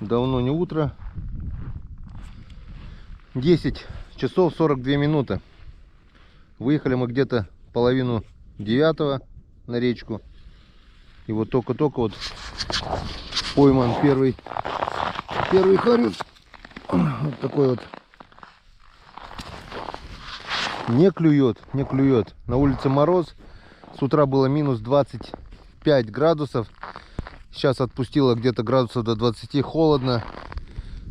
давно не утро. 10 часов 42 минуты. Выехали мы где-то половину 9 на речку. И вот только-только вот пойман первый хариус. Вот такой вот. Не клюет. На улице мороз. С утра было минус 25 градусов. Сейчас отпустило где-то градусов до 20. Холодно.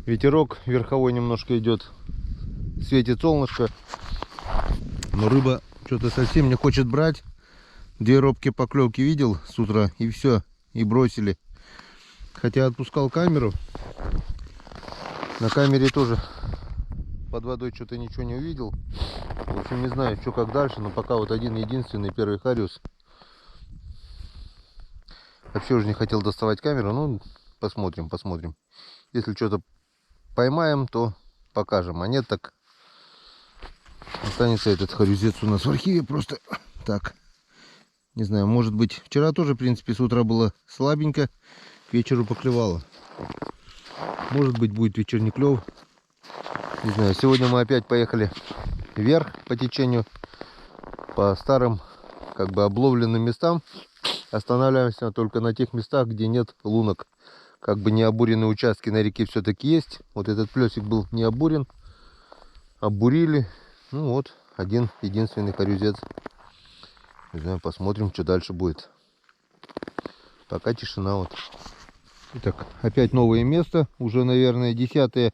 Ветерок верховой немножко идет. Светит солнышко. Но рыба что-то совсем не хочет брать. 2 робкие поклевки видел с утра. И все. И бросили. Хотя отпускал камеру. На камере тоже под водой что-то ничего не увидел. В общем, не знаю, что как дальше. Но пока вот один единственный первый хариус. Вообще уже не хотел доставать камеру. Ну, посмотрим. Если что-то поймаем, то покажем. А нет, так останется этот хариусец у нас в архиве. Просто так. Не знаю, может быть, вчера тоже, в принципе, с утра было слабенько. К вечеру поклевало. Может быть, будет вечерний клев. Не знаю, сегодня мы опять поехали вверх по течению. По старым, как бы, обловленным местам. Останавливаемся только на тех местах, где нет лунок. Как бы необуренные участки на реке все-таки есть. Вот этот плесик был не обурен. Обурили. Ну вот, один единственный хариусец. Не знаю, посмотрим, что дальше будет. Пока тишина вот. Итак, опять новое место. Уже, наверное, 10-е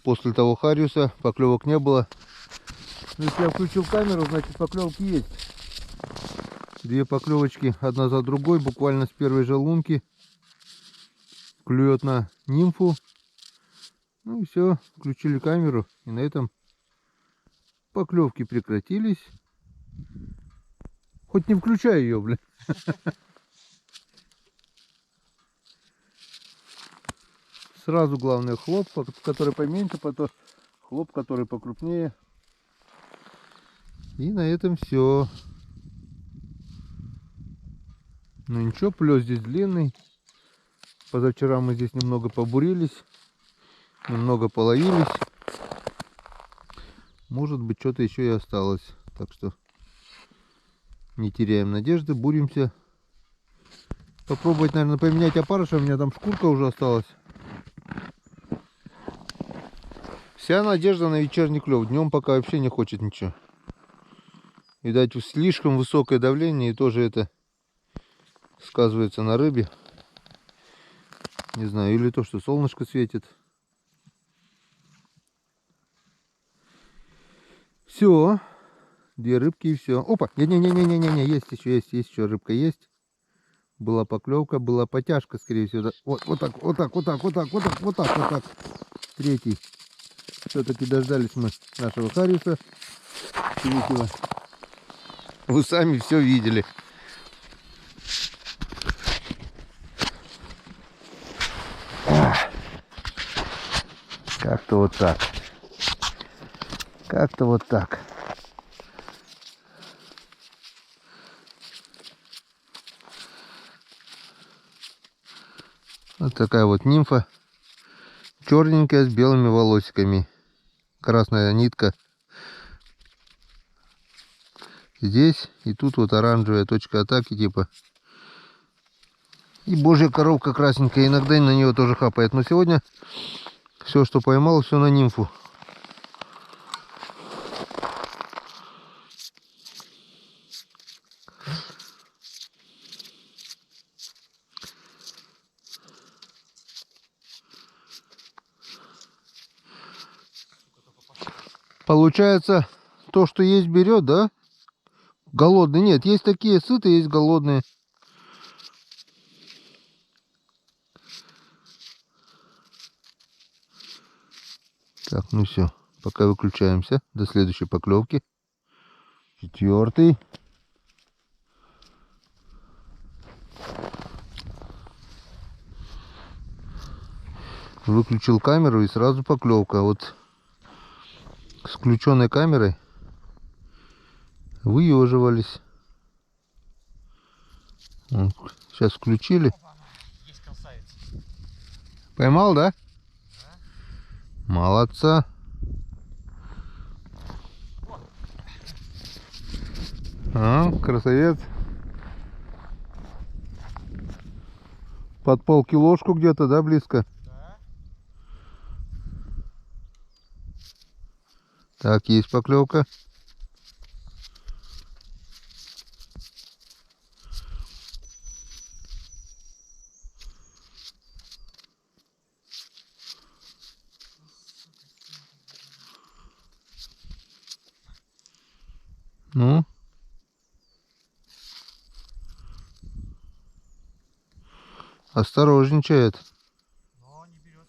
после того хариуса. Поклевок не было. Но если я включил камеру, значит поклевки есть. 2 поклевочки одна за другой. Буквально с первой же лунки. Клюет на нимфу. Ну и все. Включили камеру. И на этом поклевки прекратились. Хоть не включай ее, блин. Сразу главное хлоп, который поменьше, потом хлоп, который покрупнее. И на этом все. Ну ничего, плес здесь длинный. Позавчера мы здесь немного побурились, немного половились. Может быть, что-то еще и осталось. Так что не теряем надежды, буримся. Попробовать, наверное, поменять опарыша. У меня там шкурка уже осталась. Вся надежда на вечерний клев. Днем пока вообще не хочет ничего. Видать, слишком высокое давление, и тоже это сказывается на рыбе. Не знаю, или то, что солнышко светит. Все. 2 рыбки и все. Опа! Не-не-не-не-не-не, есть еще рыбка есть. Была поклевка, была потяжка, скорее всего. Вот так. 3-й. Все-таки дождались мы нашего хариуса. Вы сами все видели. Как-то вот так. Как-то вот так. Вот такая вот нимфа. Черненькая, с белыми волосиками. Красная нитка. Здесь и тут вот оранжевая точка атаки типа. И божья коровка красненькая. Иногда на нее тоже хапает. Но сегодня все, что поймал, все на нимфу. Получается, то, что есть, берет, да? Голодный. Нет, есть такие сытые, есть голодные. Так, ну все. Пока выключаемся. До следующей поклевки. 4-й. Выключил камеру и сразу поклевка. Вот с включенной камерой выеживались. Сейчас включили. Поймал, да? Молодца. А, красавец. Под полкилошку где-то, да, близко? Да. Так, есть поклевка. Ну? Осторожничает. Но не берет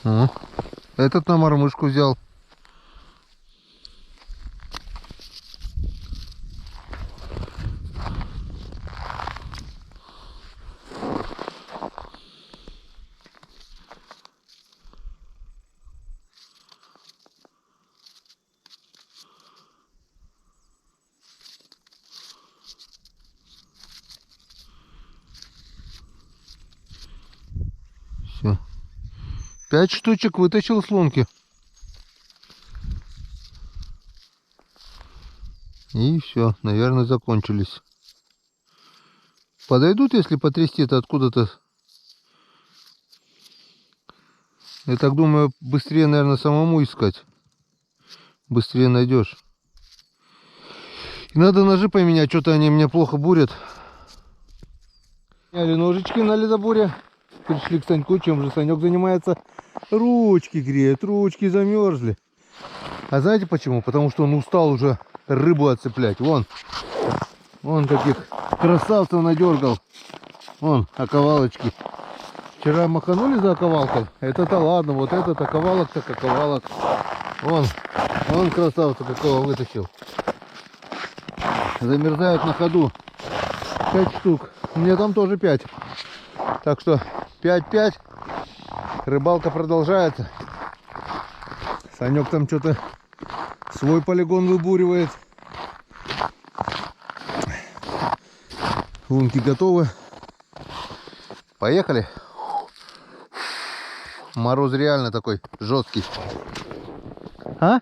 сразу. О, этот на мормышку взял. Все. 5 штучек вытащил с лунки. И все, наверное, закончились. Подойдут, если потрясти это откуда-то. Я так думаю, быстрее, наверное, самому искать. Быстрее найдешь. И надо ножи поменять, что-то они меня плохо бурят. Сняли ножички на ледобуре. Пришли к Саньку, чем же Санек занимается? Ручки греет, ручки замерзли. А знаете почему? Потому что он устал уже рыбу отцеплять. Вон каких красавцев надергал. Вон, оковалочки. Вчера маханули за оковалкой. Это-то ладно, вот этот оковалок, так оковалок. Вон красавца какого вытащил. Замерзают на ходу. 5 штук. Мне там тоже 5. Так что 5-5. Рыбалка продолжается. Санек там что-то свой полигон выбуривает. Лунки готовы. Поехали. Мороз реально такой жесткий. А?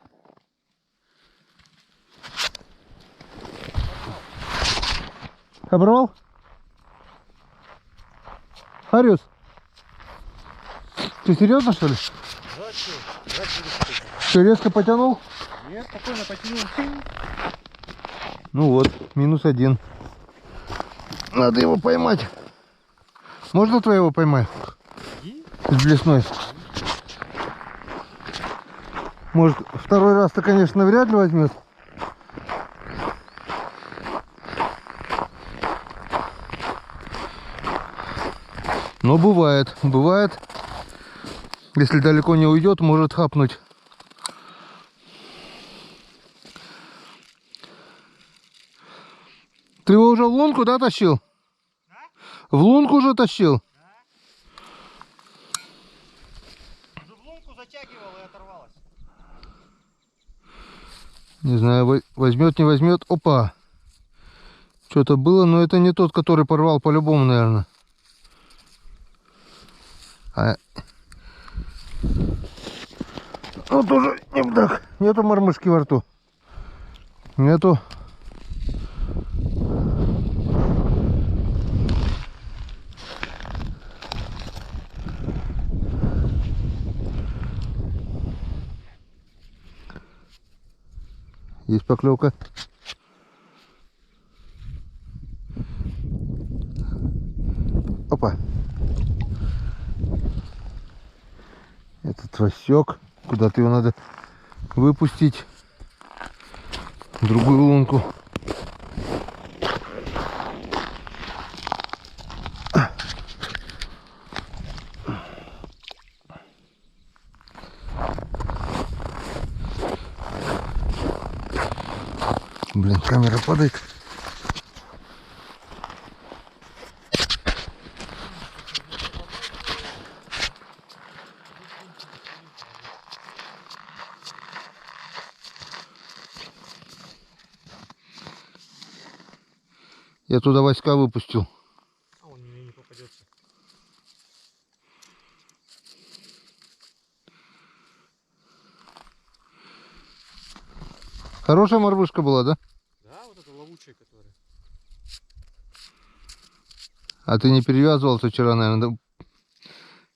Оборвал? Хариус? Ты серьезно, что ли? Да, что? Что, резко потянул? Нет, спокойно потянул. Ну вот, -1. Надо его поймать. Можно твоего поймать? С блесной. Может, второй раз-то, конечно, вряд ли возьмет. Но бывает. Если далеко не уйдет, может хапнуть. Ты его уже в лунку, да, тащил? А? В лунку уже тащил? Да. Уже в лунку затягивал и оторвалась. Не знаю, возьмет, не возьмет. Опа! Что-то было, но это не тот, который порвал по-любому, наверное. Ну тоже не так. Нету мормышки во рту. Нету. Есть поклевка. Опа. Этот васек. Куда-то его надо выпустить. В другую лунку. Блин, камера падает. Я туда Васька выпустил. А он мне не попадется. Хорошая мормышка была, да? Да, вот это ловучая, которая. А ты не перевязывался вчера, наверное, да?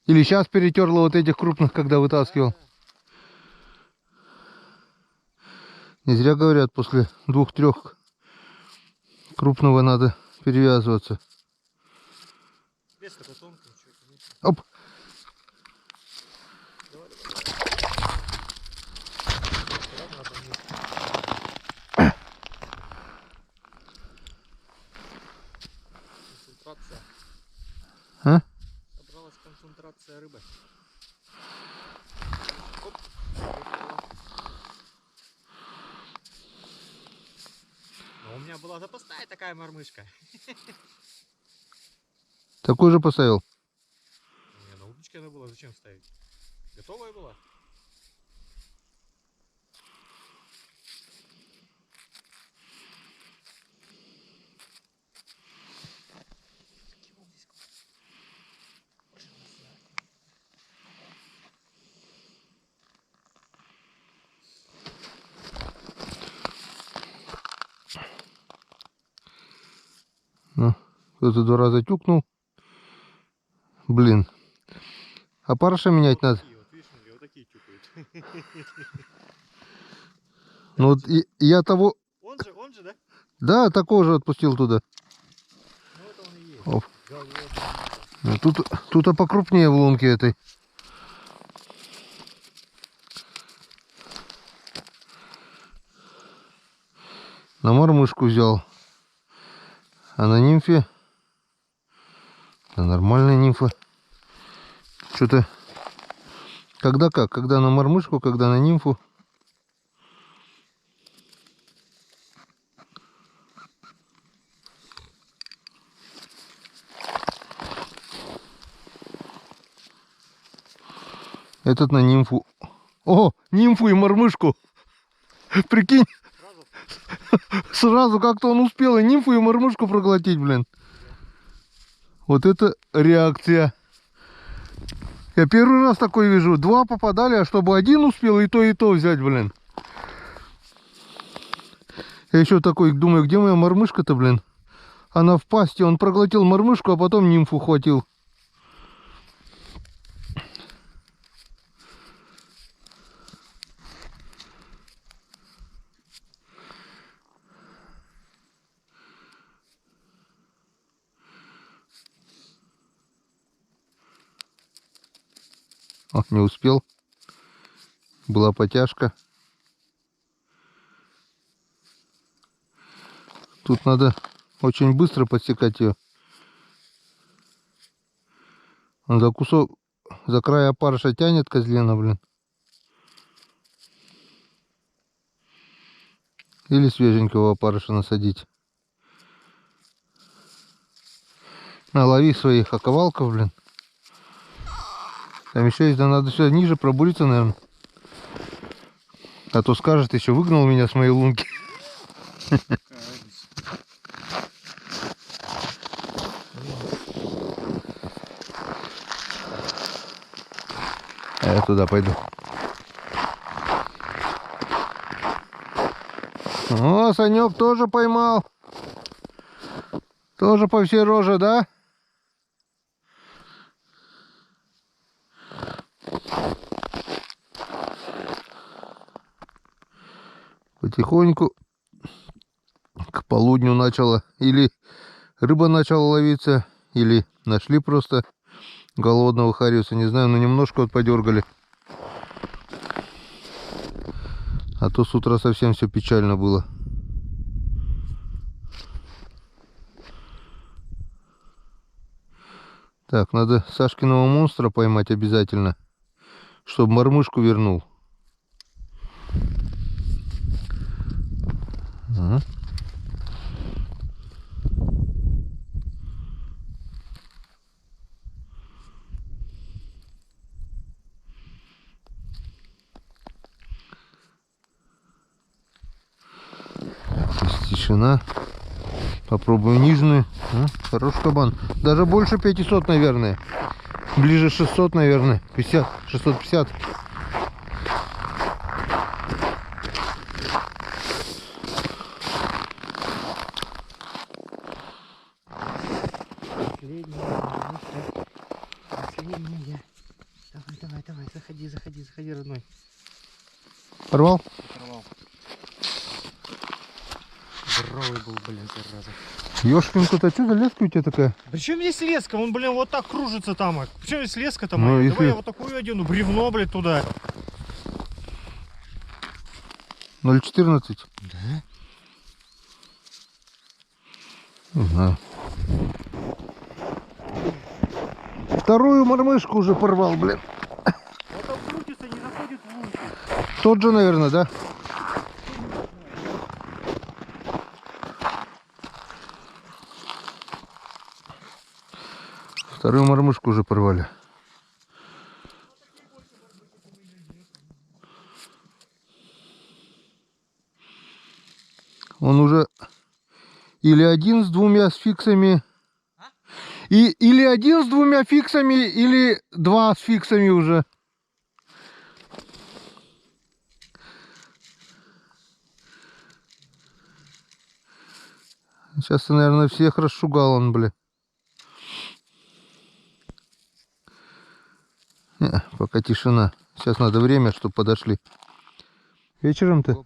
Или сейчас перетерла вот этих крупных, когда вытаскивал? Да. Не зря говорят, после 2-3 крупного надо перевязываться. Без такой тонкий, ничего, конечно. Оп! Давай, давай. Аккуратно, а то вниз. Концентрация. А? Собралась концентрация рыбы. Оп. Но у меня была запасная такая мормышка. Такой же поставил. У меня на удочке она была, зачем ставить? Готовая была? Ну, кто-то 2 раза тюкнул. Блин. А парыша менять надо. Такие, вот видишь, смотри, вот такие тюкают. Ну вот я того... Он же, да? Да, такого же отпустил туда. Ну это он и есть. Оп. Голодный. Ну, тут покрупнее в лунке этой. На мормышку взял. А на нимфе... Да, нормальная нимфа. Что-то... Когда как? Когда на мормышку, когда на нимфу. Этот на нимфу. О, нимфу и мормышку. Прикинь. Сразу как-то он успел и нимфу, и мормышку проглотить, блин. Вот это реакция. Я первый раз такой вижу. 2 попадали, а чтобы один успел и то взять, блин. Я еще такой думаю, где моя мормышка-то, блин? Она в пасти, он проглотил мормышку, а потом нимфу хватил. О, не успел. Была потяжка. Тут надо очень быстро подсекать ее. Он за кусок, за край опарыша тянет козлена, блин. Или свеженького опарыша насадить. Налови своих оковалков, блин. Там еще есть, да надо сюда ниже пробуриться, наверное. А то скажет, еще выгнал меня с моей лунки. А я туда пойду. О, Санек тоже поймал. Тоже по всей роже, да? Потихоньку к полудню начала. Или рыба начала ловиться, или нашли просто голодного хариуса. Не знаю, но немножко вот подергали. А то с утра совсем все печально было. Так, надо Сашкиного монстра поймать обязательно, чтобы мормышку вернул. Ага. Здесь тишина. Попробую нижнюю. Хороший кабан. Даже больше 500, наверное. Ближе 600, наверное. 50, 650. заходи, родной. Порвал? Оторвал. Здоровый был, блин, зараза. Ёшкин-кот, а что за леска у тебя такая? Причем здесь леска? Он, блин, вот так кружится там. Причем здесь леска-то Ну, моя? если- Давай я вот такую одену, бревно, блядь, туда. 0,14? Да? Не знаю. Вторую мормышку уже порвал, блин. Вот он крутится, не заходит в лунку. Тот же, наверное, да? Вторую мормышку уже порвали. Он уже или один с двумя с фиксами, или один с двумя фиксами, или два с фиксами уже. Сейчас, наверное, всех расшугал он, бля. Не, пока тишина. Сейчас надо время, чтобы подошли. Вечером-то?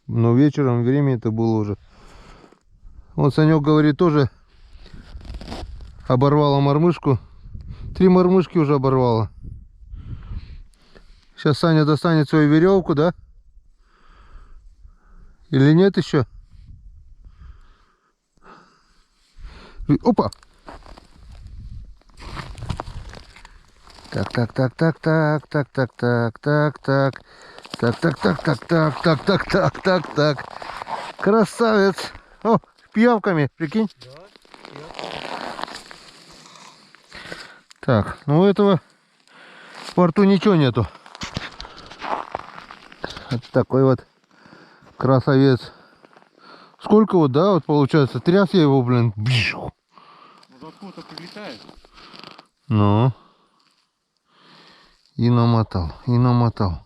Ну, вечером время это было уже. Вот Санек говорит, тоже оборвала мормышку. 3 мормышки уже оборвала. Сейчас Саня достанет свою веревку, да? Или нет еще? Опа! Так. Красавец! О, пиявками, прикинь? Да, Так, ну у этого во рту ничего нету. Вот такой вот красавец. Сколько вот, да, вот получается, тряс я его, блин. вот откуда-то прилетает. Ну. И намотал, и намотал.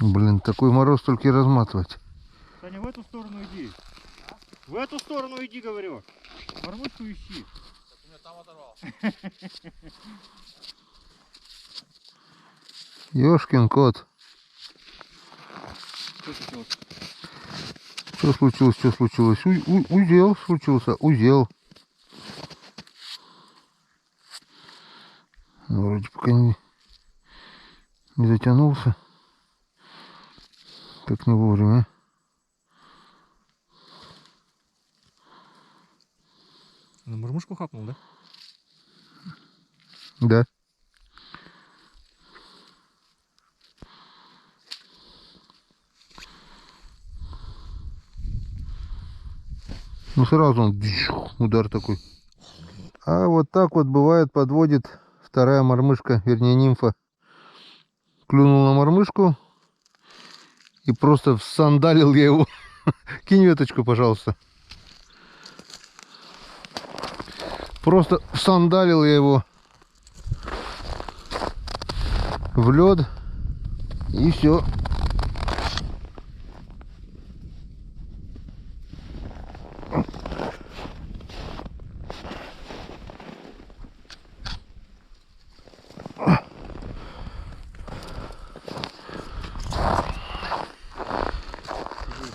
Блин, такой мороз только и разматывать. Саня, в эту сторону иди. В эту сторону иди, говорю. Мормышку ищи. Так у меня там оторвал. Ёшкин кот. Что случилось? Что случилось? Узел случился, узел. Ну, вроде пока не затянулся. Так не вовремя. На мормышку хапнул, да? Да. Ну сразу он удар такой. А вот так вот бывает, подводит вторая мормышка, вернее нимфа. Клюнул на мормышку и просто всандалил я его. Кинь веточку, пожалуйста. Просто всандалил я его в лед и все.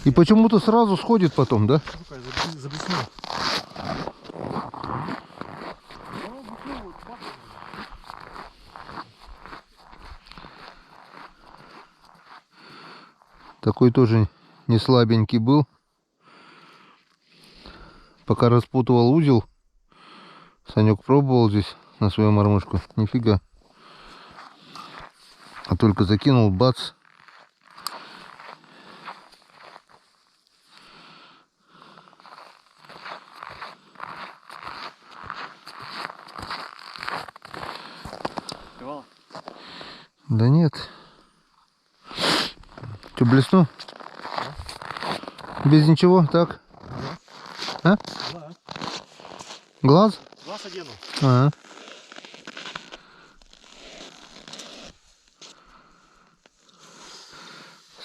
И почему-то сразу сходит потом, да? Заблеснул. Такой тоже не слабенький был. Пока распутывал узел, Санек пробовал здесь на свою мормышку. Нифига. А только закинул, бац. Клевал? Да нет. Что, блесну? Без ничего, так? А? Да. Глаз? Глаз одену. Ага.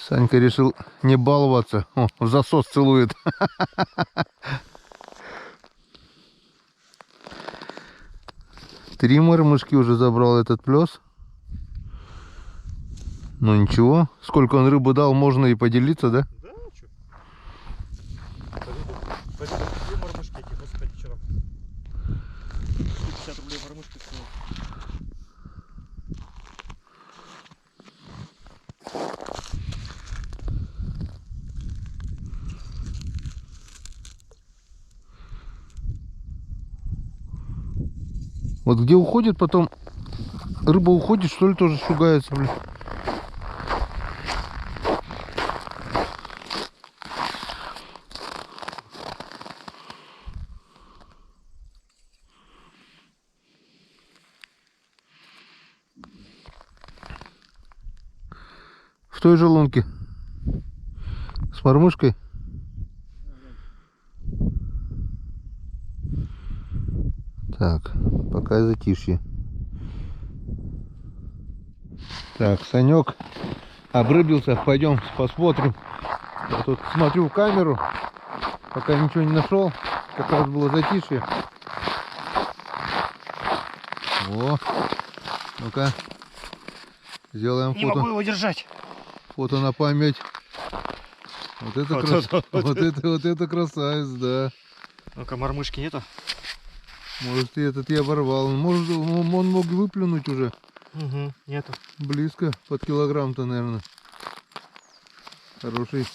Санька решил не баловаться. О, в засос целует. 3 мормышки уже забрал этот плес. Ну ничего, сколько он рыбу дал, можно и поделиться, да? Да, что? 2 мормышки эти, господи, вчера. 150 рублей мормышки стоит. Вот где уходит, потом рыба уходит, что ли, тоже шугается, блин. В той же лунке. С мормышкой. Так, пока затишье. Так, Санек обрыбился, пойдем посмотрим. Я тут смотрю в камеру, пока ничего не нашел. Как раз было затишье. О, ну-ка, сделаем Не фото. могу его держать. Фото на память. Вот это красавец, да. Ну-ка, мормышки нету? Может, и этот я оборвал. Может, он мог выплюнуть уже. Угу, нету. Близко, под килограмм-то, наверное. Хороший.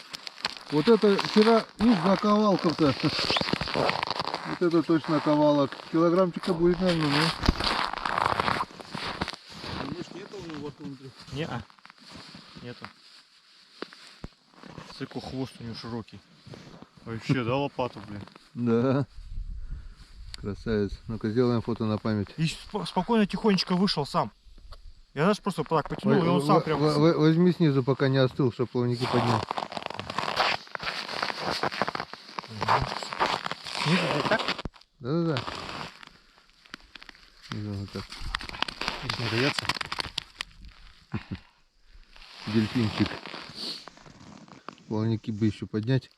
Вот это вчера, ну, наковалка-то. Вот это точно ковалок. Килограммчика будет, наверное, ну. Нету у него внутри? Не-а. Нету. Сыку, хвост у него широкий. Вообще, да, лопату, блин. Да. Красавец. Ну-ка, сделаем фото на память. И спокойно, тихонечко вышел сам. Я даже просто так потянул, и он сам прям... Возьми снизу, пока не остыл, чтобы плавники поднял. Снизу здесь так? Да-да-да. Вот так. Здесь не дается. Дельфинчик. Плавники бы еще поднять.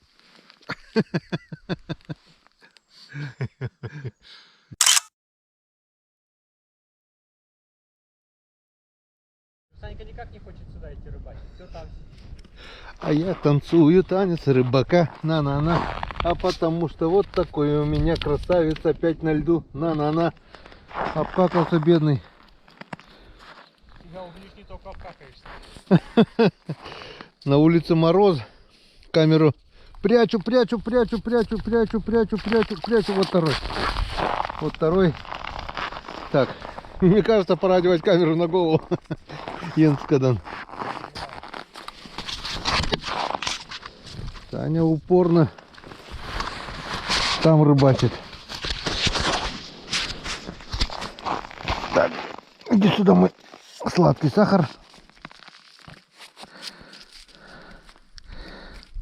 Санька никак не хочет сюда идти рыбачить. Все там. А я танцую танец рыбака, на-на-на. А потому что вот такой у меня красавец опять на льду, на-на-на. Обкакался бедный. Тебя увидишь, не только обкакаешься. На улице мороз. Камеру прячу. Вот второй. Вот второй. Так, мне кажется, пора одевать камеру на голову. Енскадан. Таня упорно там рыбачит. Так, иди сюда, мой сладкий сахар.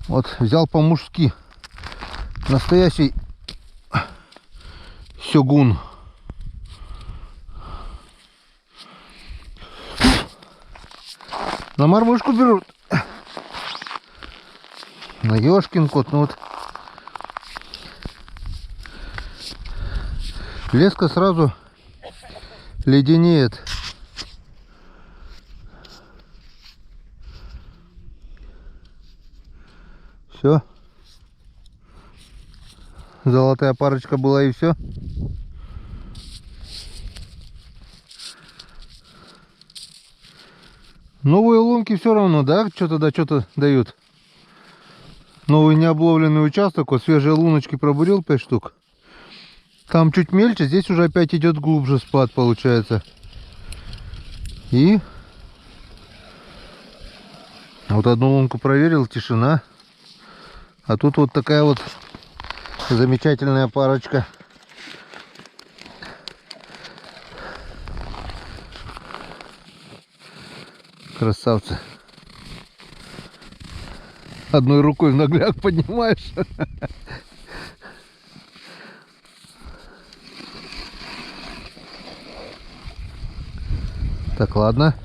Вот, взял по-мужски. Настоящий сёгун. На мормышку берут. На ёшкин кот, ну вот. Леска сразу леденеет. Все. Золотая парочка была и все. Новые лунки все равно, да, что-то дают. Новый необловленный участок, вот свежие луночки пробурил 5 штук. Там чуть мельче, здесь уже опять идет глубже спад, получается. И вот одну лунку проверил, тишина. А тут вот такая вот замечательная парочка. Красавцы. Одной рукой в нагляк поднимаешь. Так, ладно.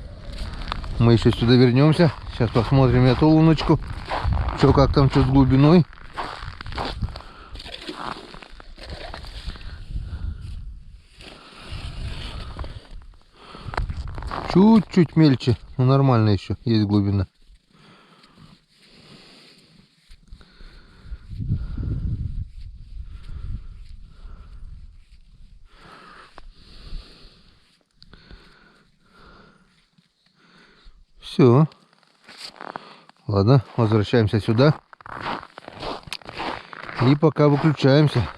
Мы еще сюда вернемся. Сейчас посмотрим эту луночку. Что, как там, что с глубиной. Чуть-чуть мельче, но нормально еще, есть глубина. Все. Ладно, возвращаемся сюда. И пока выключаемся.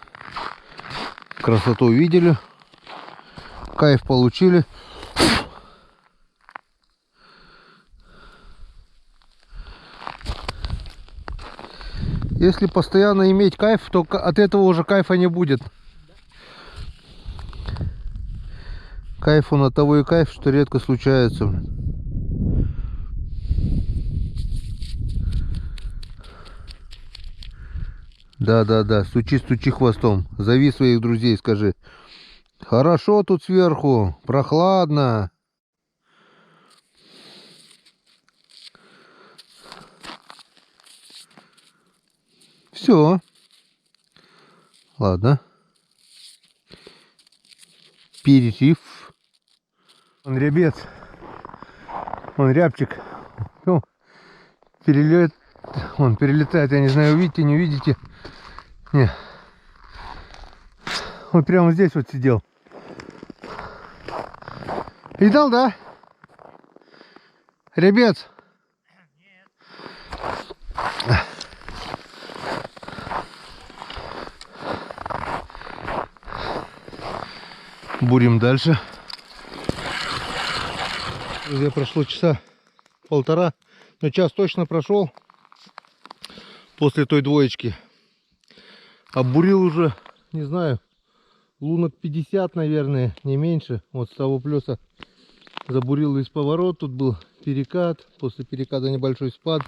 Красоту увидели. Кайф получили. Если постоянно иметь кайф, то от этого уже кайфа не будет. Кайф он от того и кайф, что редко случается. Да, стучи хвостом. Зови своих друзей, скажи. Хорошо тут сверху, прохладно. Все. Ладно. Перерыв. Он рябец. Он рябчик. Ну, он перелетает. Я не знаю, увидите, не увидите. Не. Он прямо здесь вот сидел. Видал, да? Рябец. Бурим дальше. Друзья, прошло часа полтора, но час точно прошел после той двоечки. Оббурил уже, не знаю, лунок 50, наверное, не меньше. Вот с того плеса забурил весь поворот. Тут был перекат, после переката небольшой спад.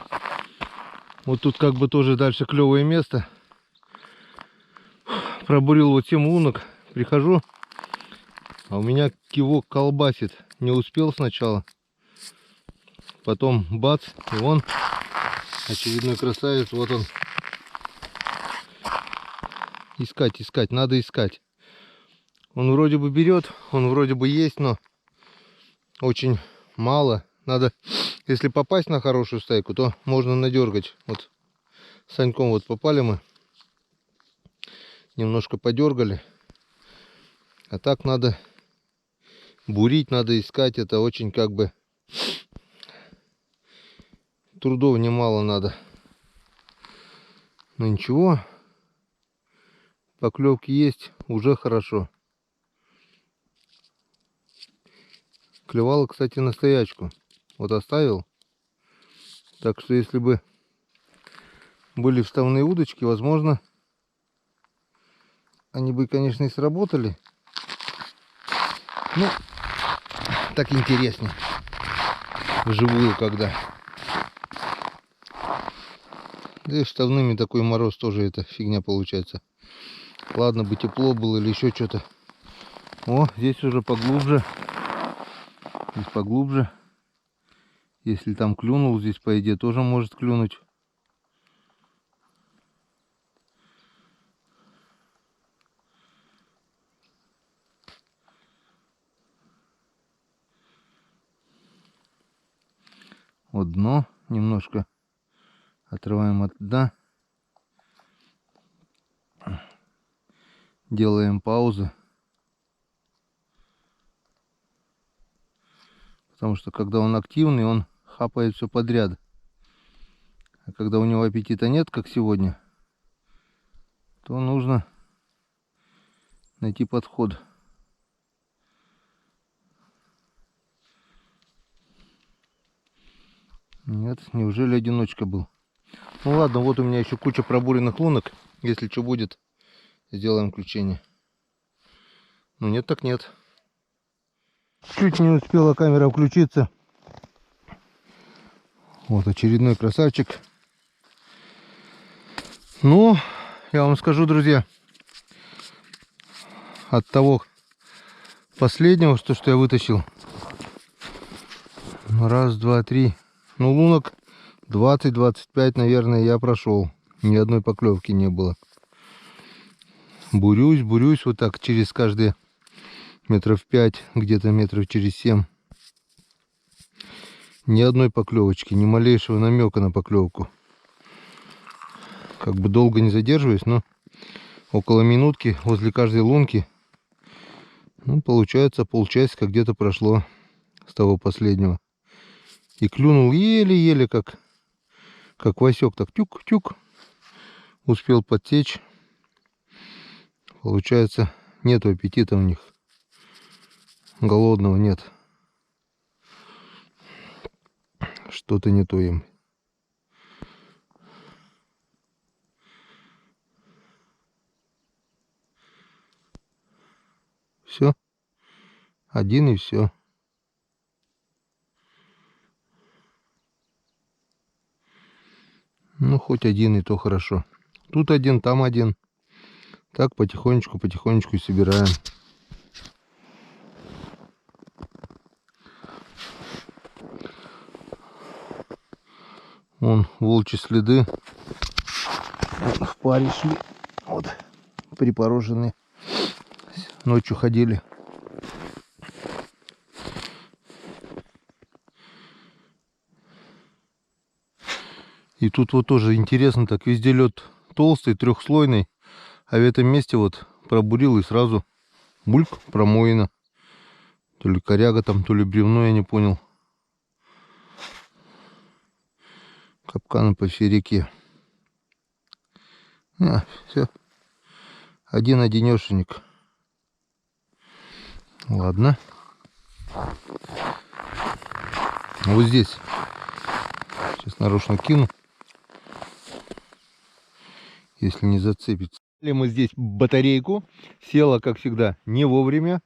Вот тут как бы тоже дальше клевое место. Пробурил вот 7 лунок, прихожу. А у меня кивок колбасит. Не успел сначала. Потом бац, и вон очередной красавец. Вот он. Искать, надо искать. Он вроде бы берет, он вроде бы есть, но очень мало. Надо, если попасть на хорошую стайку, то можно надергать. Вот с Саньком вот попали мы. Немножко подергали. А так надо бурить, надо искать. Это очень как бы трудов немало надо. Но ничего. Поклевки есть, уже хорошо. Клевала, кстати, на стоячку. Вот оставил. Так что если бы были вставные удочки, возможно, они бы, конечно, и сработали. Ну, так интереснее. Вживую, когда. Да и штавными такой мороз тоже это фигня получается. Ладно бы тепло было или еще что-то. О, здесь уже поглубже. Здесь поглубже. Если там клюнул, здесь по идее тоже может клюнуть. Вот дно немножко отрываем от дна. Делаем паузу. Потому что когда он активный, он хапает все подряд. А когда у него аппетита нет, как сегодня, то нужно найти подход. Нет, неужели одиночка был? Ну ладно, вот у меня еще куча пробуренных лунок. Если что будет, сделаем включение. Ну нет, так нет. Чуть не успела камера включиться. Вот очередной красавчик. Ну, я вам скажу, друзья, от того последнего, что я вытащил. Раз, два, три. Ну, лунок 20-25, наверное, я прошел. Ни одной поклевки не было. Бурюсь вот так через каждые метров 5, где-то метров через 7. Ни одной поклевочки, ни малейшего намека на поклевку. Как бы долго не задерживаюсь, но около минутки возле каждой лунки. Ну, получается, полчасика где-то прошло с того последнего. И клюнул еле-еле, как Васек, так тюк-тюк. Успел подтечь. Получается, нету аппетита у них. Голодного нет. Что-то не то им. Все. Один и все. Ну, хоть один и то хорошо. Тут один, там один. Так потихонечку собираем. Вон волчьи следы. В паре шли. Вот. Припороженные. Ночью ходили. И тут вот тоже интересно, так везде лед толстый, трехслойный. А в этом месте вот пробурил и сразу бульк, промоина. То ли коряга там, то ли бревно, я не понял. Капканы по всей реке. Все. Один-одинешенек. Ладно. Вот здесь. Сейчас нарочно кину. Если не зацепится. Мы здесь батарейку. Села, как всегда, не вовремя.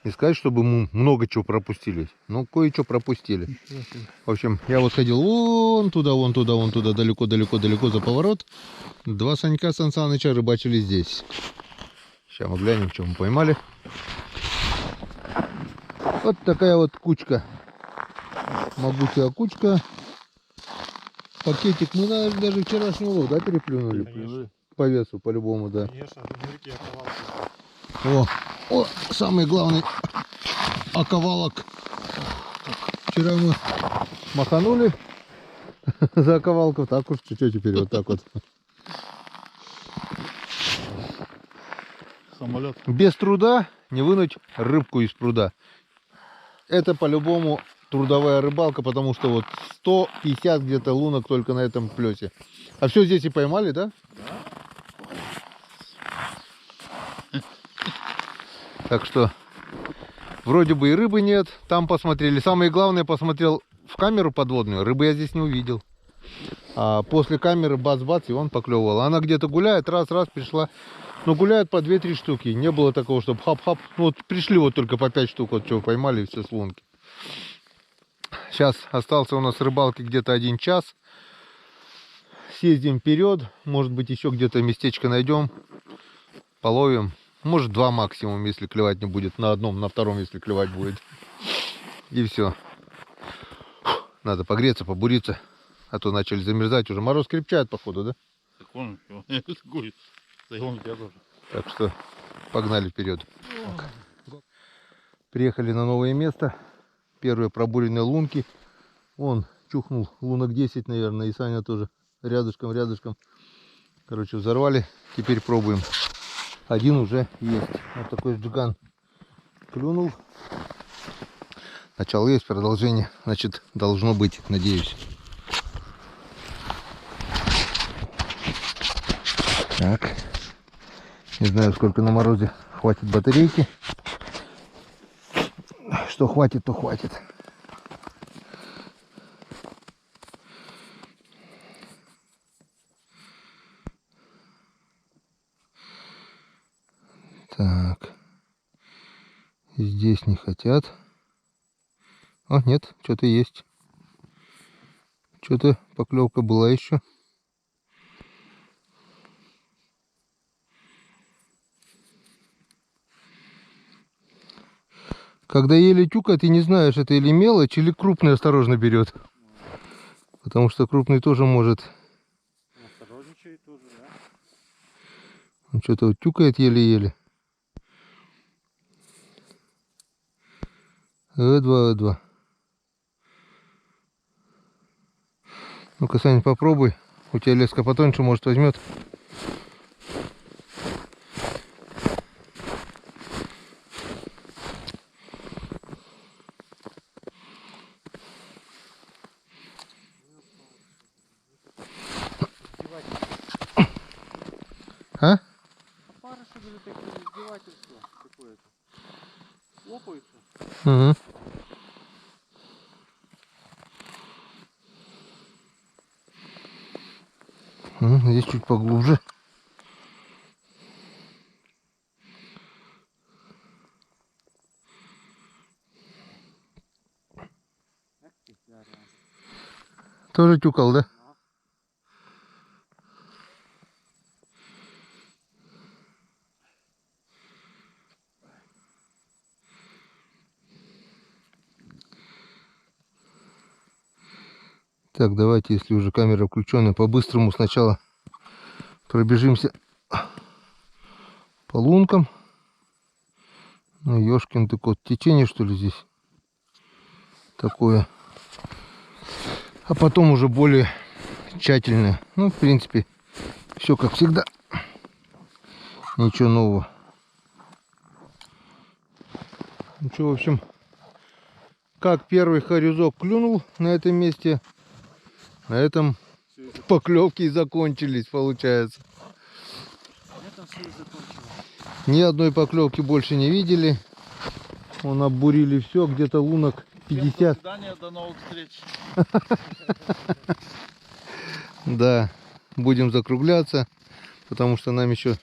Не сказать, чтобы мы много чего пропустили. Но кое-что пропустили. В общем, я вот ходил вон туда, далеко за поворот. Два Санька Сан Саныча рыбачили здесь. Сейчас мы глянем, что мы поймали. Вот такая вот кучка. Могучая кучка. Пакетик мы даже вчерашнего лова, да, переплюнули? Конечно. По весу, по-любому, да. Конечно, смотрите, оказался. О, самый главный оковалок. Вчера мы маханули за оковалку. Так уж, что теперь вот так вот. Самолет. Без труда не вынуть рыбку из пруда. Это по-любому трудовая рыбалка, потому что вот 150 где-то лунок только на этом плесе. А все здесь и поймали, да? Да. Так что вроде бы и рыбы нет. Там посмотрели. Самое главное, посмотрел в камеру подводную. Рыбы я здесь не увидел. А после камеры бац-бац, и он поклевывал. Она где-то гуляет, раз-раз пришла. Но гуляют по 2-3 штуки. Не было такого, чтобы хап-хап. Вот пришли вот только по 5 штук, вот что поймали, и все с лунки. Сейчас остался у нас рыбалки где-то 1 час. Съездим вперед. Может быть, еще где-то местечко найдем. Половим. Может, 2 максимум, если клевать не будет. На одном, на втором, если клевать будет. И все. Надо погреться, побуриться. А то начали замерзать уже. Мороз крепчает, походу, да? Так он такой. Так что погнали вперед. Приехали на новое место. Первые пробуренные лунки. Он чухнул лунок 10, наверное. И Саня тоже рядышком. Короче, взорвали. Теперь пробуем. Один уже есть. Вот такой джиган клюнул. Начало есть, продолжение. Значит, должно быть, надеюсь. Так. Не знаю, сколько на морозе хватит батарейки. Что хватит, то хватит. Так. Здесь не хотят. А, нет, что-то есть. Что-то поклевка была еще. Когда еле тюкает, и не знаешь, это или мелочь, или крупный осторожно берет. Потому что крупный тоже может. Осторожничает тоже, да? Он что-то вот тюкает еле-еле. Два. Ну-ка, Саня, попробуй. У тебя леска потоньше, может, возьмет. А? Опарыши, говорю, такие издевательства какое-то. Лопаются. Угу. Здесь чуть поглубже. Тоже тюкал, да? Так, давайте, если уже камера включенная, по-быстрому сначала пробежимся по лункам. Ну, ёшкин ты кот, течение, что ли, здесь такое. А потом уже более тщательно. Ну, в принципе, все как всегда. Ничего нового. Ну что, в общем, как первый хорюзок клюнул на этом месте, на этом поклевки и закончились, получается. Ни одной поклевки больше не видели. Вон оббурили все, где-то лунок 50. До новых встреч. Да, будем закругляться, потому что нам еще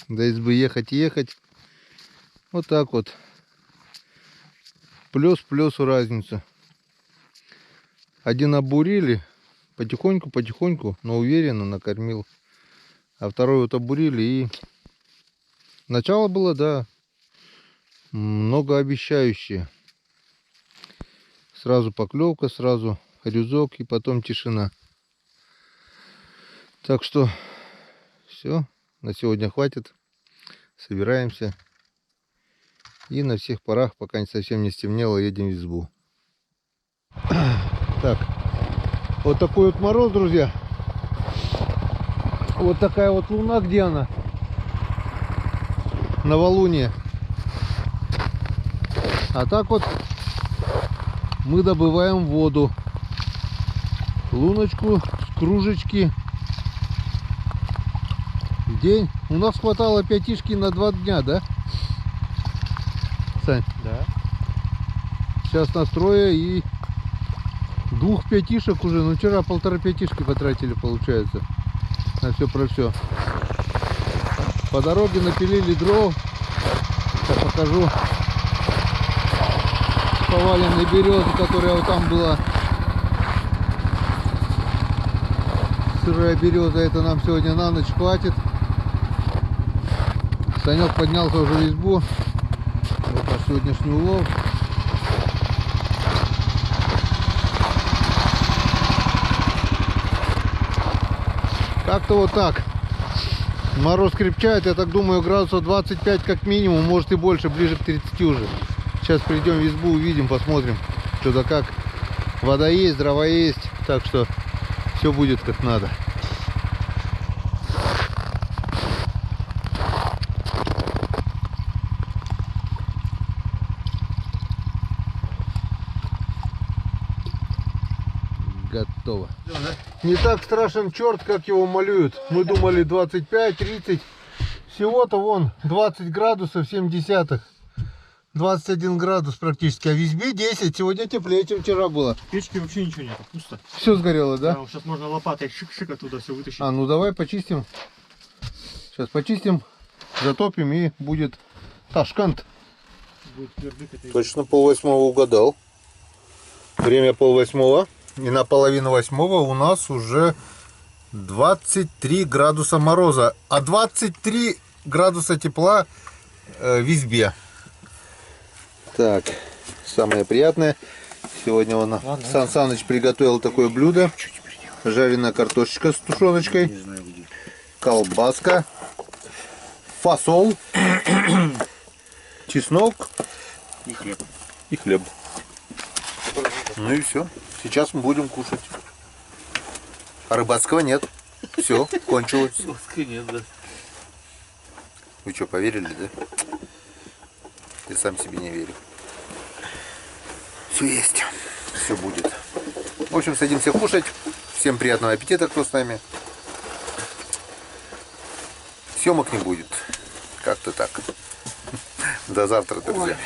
до избы ехать и ехать. Вот так вот. Плюс-плюсу разница. Один обурили, потихоньку, но уверенно накормил. А второй вот обурили и... Начало было, да, многообещающее. Сразу поклевка, сразу хорюзок и потом тишина. Так что все, на сегодня хватит. Собираемся. И на всех парах, пока совсем не стемнело, едем в избу. Так, вот такой вот мороз, друзья. Вот такая вот луна, где она? Новолуние. А так вот мы добываем воду. Луночку с кружечки в день. У нас хватало пятишки на 2 дня, да? Сань? Да. Сейчас настроя и 2 пятишек уже. Ну, вчера 1,5 пятишки потратили, получается. На все про все. По дороге напилили дров. Сейчас покажу. Поваленной березы, которая вот там была. Сырая береза, это нам сегодня на ночь хватит. Санек поднялся уже в избу. Вот наш сегодняшний улов. Как-то вот так. Мороз крепчает, я так думаю, градусов 25 как минимум, может и больше, ближе к 30 уже. Сейчас придем в избу, увидим, посмотрим, что да как. Вода есть, дрова есть, так что все будет как надо. Готово. Не так страшен черт, как его малюют. Мы думали 25-30. Всего-то вон 20 градусов 7 десятых. 21 градус практически. А в избе 10. Сегодня теплее, чем вчера было. В печке вообще ничего нет, пусто. Все сгорело, да? Да, сейчас можно лопатой шик-шик оттуда все вытащить. А, ну давай почистим. Сейчас почистим, затопим и будет Ташкент. Будет твердык этой. Точно 7:30 угадал. Время 7:30. И на половину 8 у нас уже 23 градуса мороза. А 23 градуса тепла в избе. Так, самое приятное. Сегодня Сан Саныч приготовил такое блюдо. Жареная картошечка с тушеночкой. Колбаска. Фасол. Чеснок. И хлеб. И хлеб. Ну и все. Сейчас мы будем кушать. А рыбацкого нет. Все, кончилось. Ласка нет, да. Вы что, поверили, да? Я сам себе не верю. Все есть. Все будет. В общем, садимся кушать. Всем приятного аппетита, кто с нами. Съемок не будет. Как-то так. До завтра, друзья.